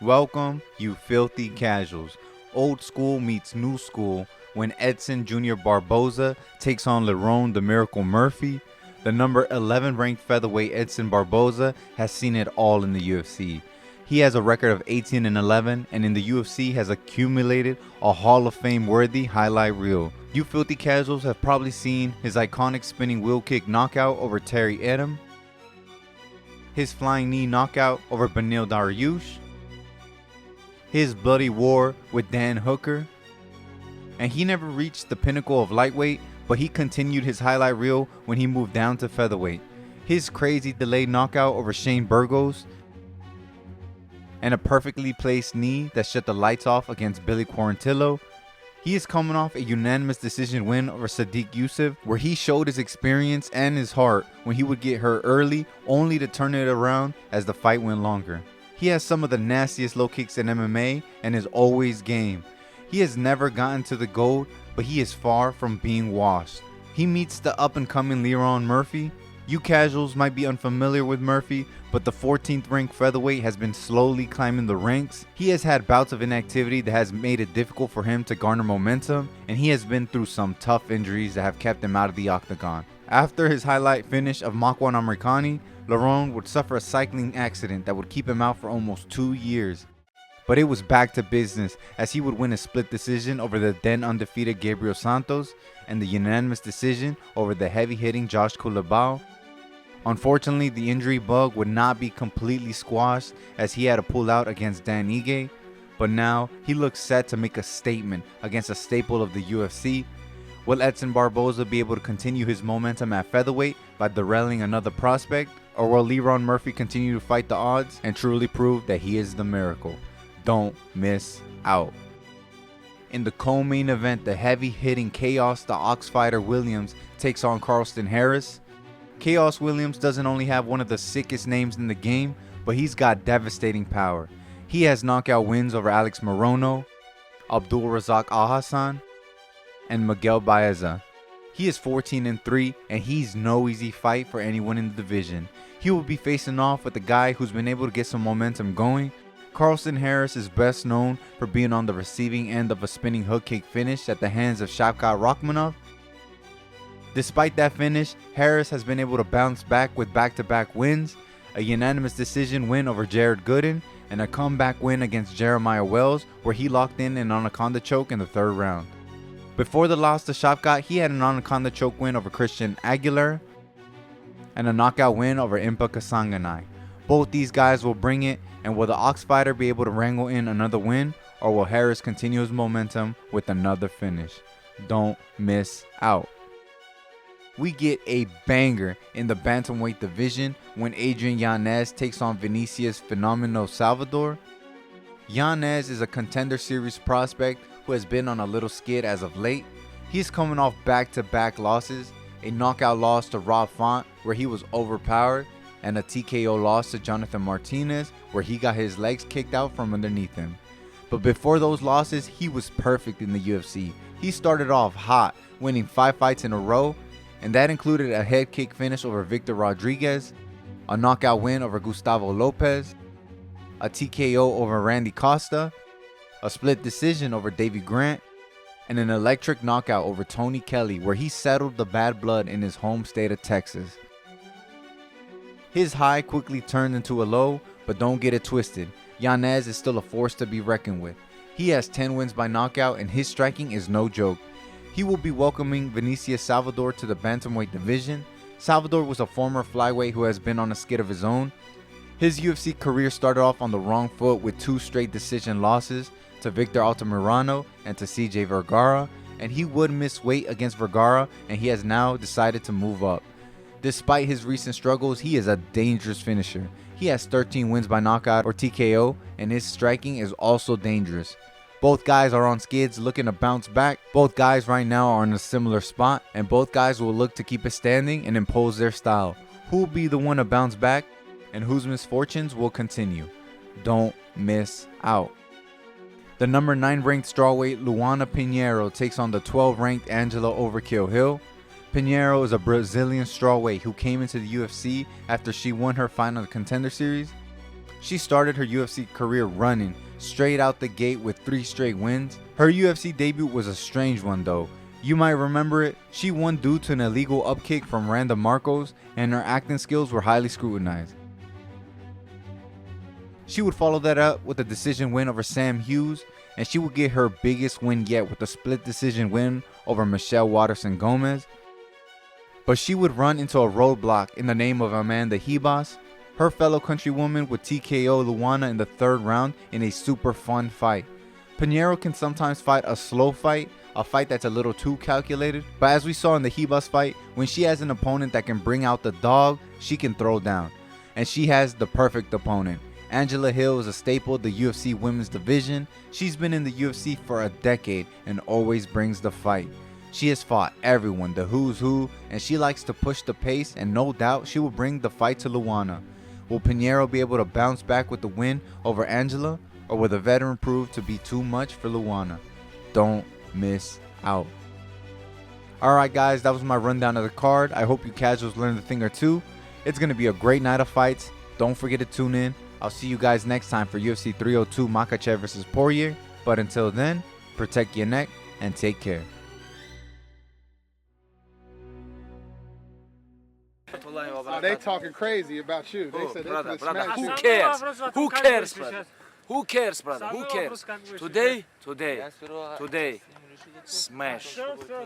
Welcome, you filthy casuals. Old school meets new school when Edson Jr. Barboza takes on Lerone the Miracle Murphy. The number 11 ranked featherweight Edson Barboza has seen it all in the UFC. He has a record of 18-11 and in the UFC has accumulated a Hall of Fame worthy highlight reel. You filthy casuals have probably seen his iconic spinning wheel kick knockout over Terry Edom, his flying knee knockout over Beneil Dariush, his bloody war with Dan Hooker, and he never reached the pinnacle of lightweight, but he continued his highlight reel when he moved down to featherweight. His crazy delayed knockout over Shane Burgos, and a perfectly placed knee that shut the lights off against Billy Quarantillo. He is coming off a unanimous decision win over Sadiq Youssef, where he showed his experience and his heart when he would get hurt early, only to turn it around as the fight went longer. He has some of the nastiest low kicks in MMA and is always game. He has never gotten to the gold, but he is far from being washed. He meets the up-and-coming Lerone Murphy. You casuals might be unfamiliar with Murphy, but the 14th ranked featherweight has been slowly climbing the ranks. He has had bouts of inactivity that has made it difficult for him to garner momentum, and he has been through some tough injuries that have kept him out of the octagon. After his highlight finish of Makwan Amerikani, Lerone would suffer a cycling accident that would keep him out for almost 2 years. But it was back to business as he would win a split decision over the then undefeated Gabriel Santos and the unanimous decision over the heavy-hitting Josh Culibao. Unfortunately, the injury bug would not be completely squashed as he had to pull out against Dan Ige, but now he looks set to make a statement against a staple of the UFC. Will Edson Barboza be able to continue his momentum at featherweight by derailing another prospect, or will Lerone Murphy continue to fight the odds and truly prove that he is the miracle? Don't miss out. In the co-main event, the heavy-hitting Chaos the Ox Fighter Williams takes on Carlston Harris. Chaos Williams doesn't only have one of the sickest names in the game, but he's got devastating power. He has knockout wins over Alex Morono, Abdul Razak Al-Hassan, and Miguel Baeza. He is 14-3 and he's no easy fight for anyone in the division. He will be facing off with a guy who's been able to get some momentum going. Carlston Harris is best known for being on the receiving end of a spinning hook kick finish at the hands of Shavkat Rakhmonov. Despite that finish, Harris has been able to bounce back with back-to-back wins, a unanimous decision win over Jared Gooden, and a comeback win against Jeremiah Wells where he locked in an anaconda choke in the third round. Before the loss to Shavkat, he had an anaconda choke win over Christian Aguilar and a knockout win over Impa Kasanganay. Both these guys will bring it, and will the Ox Fighter be able to wrangle in another win, or will Harris continue his momentum with another finish? Don't miss out. We get a banger in the bantamweight division when Adrian Yanez takes on Vinicius Fenomeno Salvador. Yanez is a Contender Series prospect who has been on a little skid as of late. He's coming off back-to-back losses, a knockout loss to Rob Font where he was overpowered, and a TKO loss to Jonathan Martinez where he got his legs kicked out from underneath him. But before those losses, he was perfect in the UFC. He started off hot, winning 5 fights in a row, and that included a head kick finish over Victor Rodriguez, a knockout win over Gustavo Lopez, a TKO over Randy Costa, a split decision over Davey Grant, and an electric knockout over Tony Kelly where he settled the bad blood in his home state of Texas. His high quickly turned into a low, but don't get it twisted. Yanez is still a force to be reckoned with. He has 10 wins by knockout and his striking is no joke. He will be welcoming Vinicius Salvador to the bantamweight division. Salvador was a former flyweight who has been on a skid of his own. His UFC career started off on the wrong foot with 2 straight decision losses to Victor Altamirano and to CJ Vergara, and he would miss weight against Vergara, and he has now decided to move up. Despite his recent struggles, he is a dangerous finisher. He has 13 wins by knockout or TKO, and his striking is also dangerous. Both guys are on skids looking to bounce back. Both guys right now are in a similar spot, and both guys will look to keep it standing and impose their style. Who will be the one to bounce back, and whose misfortunes will continue? Don't miss out. The number 9 ranked strawweight Luana Pinheiro takes on the 12 ranked Angela Overkill Hill. Pinheiro is a Brazilian strawweight who came into the UFC after she won her fight on the Contender Series. She started her UFC career running, straight out the gate with 3 straight wins. Her UFC debut was a strange one though. You might remember it. She won due to an illegal upkick from Randa Marcos, and her acting skills were highly scrutinized. She would follow that up with a decision win over Sam Hughes, and she would get her biggest win yet with a split decision win over Michelle Waterson Gomez. But she would run into a roadblock in the name of Amanda Ribas. Her fellow countrywoman would TKO Luana in the 3rd round in a super fun fight. Pinheiro can sometimes fight a slow fight, a fight that's a little too calculated, but as we saw in the Ribas fight, when she has an opponent that can bring out the dog, she can throw down. And she has the perfect opponent. Angela Hill is a staple of the UFC women's division. She's been in the UFC for a decade and always brings the fight. She has fought everyone, the who's who, and she likes to push the pace, and no doubt she will bring the fight to Luana. Will Pinheiro be able to bounce back with the win over Angela, or will the veteran prove to be too much for Luana? Don't miss out. Alright guys, that was my rundown of the card. I hope you casuals learned a thing or two. It's going to be a great night of fights. Don't forget to tune in. I'll see you guys next time for UFC 302 Makhachev vs. Poirier. But until then, protect your neck and take care. They talking crazy about you. They said brother, they smash who you. cares? Who cares, brother? Who cares, brother? Who cares? Today, smash.